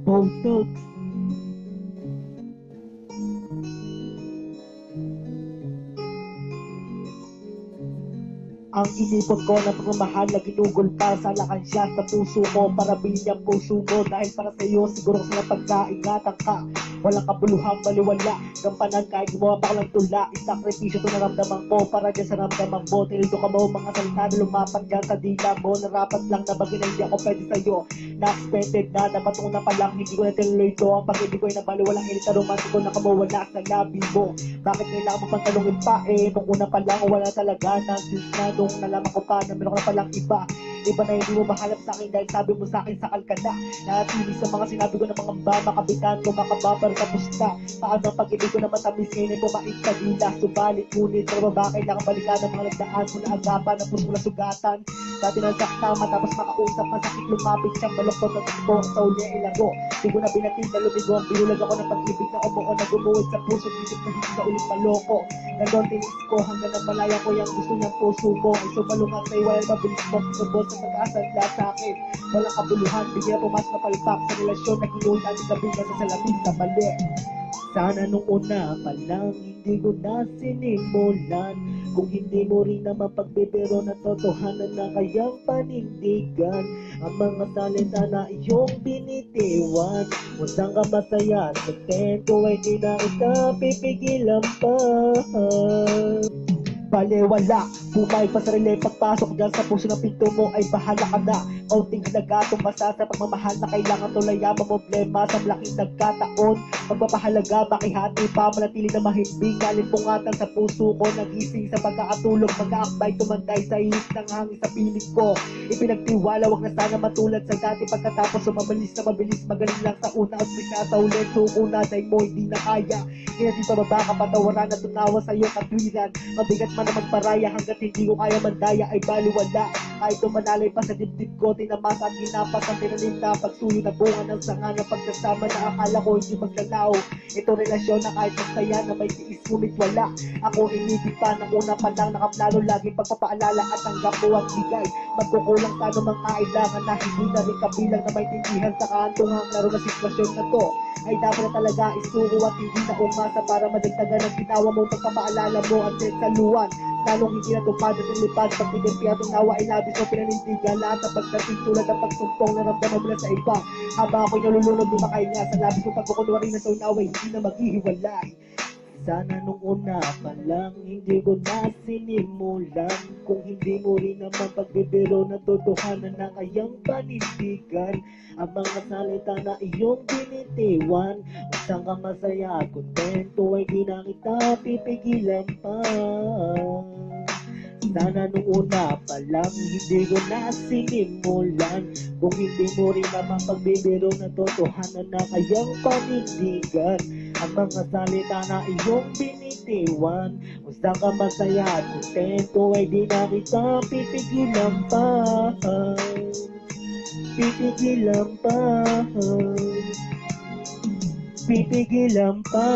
Botox. Ang inipon ko na pagmamahal na ginugol pa sa lakansya sa puso mo para bilhin ang puso mo dahil para sa iyo siguro sa pagkaingatan ka. Walang kabuluhang baliwala, gampanan kahit gumawa pa lang tula. Isakripisyo ito naramdaman ko para dyan sa ramdaman mo. Tinildo ka mo mga salita na lumapat dyan sa dila mo. Narapat lang na bagay na hindi ako pwede sa'yo. Na-expected na napatuna pa lang, hindi ko na tinuloy ito. Ang pag-ibig ko ay nabaluwalang ilita romantiko na kamawala sa labi mo. Bakit kailangan mo pang talungin pa nung una pa lang wala talaga na since na nung nalaman ko pa na meron ka na palang iba. Iba na hindi mo mahalap sa akin dahil sabi mo sa akin sakal ka na. Natili sa mga sinabi ko ng mga makabitan ko makababar tapos na. Paano ang pag-ibig ko na matamis ngayon ay pumait sa dila. Subalit ngunit pero ba kailangan balikan ng mga nagdaan mo na agapan na puso na sugatan. Dati nagsakta matapos makausap masakit lumapit siyang maluktot na tubo sa uli ay lago. Di ko na binatin na lumigo ang binulag ako ng pag-ibig na umuo na gumuhid sa puso isip na hindi na ulit maloko. Nandun tinis ko hanggang na malaya ko yung gusto niyang puso mo. Ay sumalungat na iwala mabilis mo sabot sa pag-aasala sa akin. Walang kabuluhan, bigyan pumas na palpak sa relasyon na kinuhin natin kabingan sa salamin sa mali. Sana nung una pa lang hindi ko na sinimulan. Kung hindi mo rin naman pagbibiro na totohanan na kayang panindigan ang mga salita na iyong binitiwan. Musang ka masaya sa tempo ay di na kita pipigilan pa. Balewala, bumay pa sarili pagpasok dyan sa puso ng pinto mo ay bahala ka na. Kaunting halaga tumasa sa pagmamahal na kailangan tulayan mo problema sa malaking nagkataon. Magpapahalaga, makihati pa, manatili na mahimbing. Nalimpungatan sa puso ko, nagising sa pagkakatulog. Mag-aakbay, tumanday sa ilis ng hangin sa piling ko. Ipinagtiwala, wag na sana matulad sa dati. Pagkatapos sumamalis na mabilis, magaling lang sa una at bisa sa ulit. Suko na dahil mo hindi na kaya. Kaya di pababa, kapatawaran at tunawa sa iyong katwiran. Mabigat man na magparaya hanggat hindi ko kaya mandaya ay baliwala. Kahit tumanalay pa sa dibdib ko, tinamas at ginapas ang tinalinta. Pagsuyo na bunga ng sanga ng pagkasama na akala ko hindi maglalaw. Ito relasyon na kahit masaya na may tiis ngunit wala. Ako inibig pa ng una pa lang nakaplano lagi pagpapaalala at tanggap mo ang bigay. Magkukulang ka namang kailangan na hindi na rin kabilang na may tindihan sa kaantungang laro na sitwasyon na to. Ay dapat na talaga isuko at hindi na umasa para madagdagan ang ginawa mo pagpapaalala mo at saluan. Lalong hindi natupad at nilipad pag tinimpi at nawa ay labis mo pinanindigan. Lahat ng pagdating tulad ng pagsumpong na ramdaman mo na sa iba. Habang ako'y nalulunod lumakain nga sa labis mo pagkukunwari na sa unawa hindi na maghihiwalay. Sana nung una pa lang hindi ko na sinimulan. Kung hindi mo rin naman pagbibiro na totohanan na kayang panindigan ang mga salita na iyong binitiwan. Usang ka masaya at kontento ay di na kita pipigilan pa. Sana nung una pa lang hindi ko na sinimulan. Kung hindi mo rin naman pagbibiro na totohanan na kayang panindigan ang mga salita na iyong binitiwan. Usang ka masaya at kontento ay di na kita pipigilan pa. Pipigilan pa. Pipigilan pa.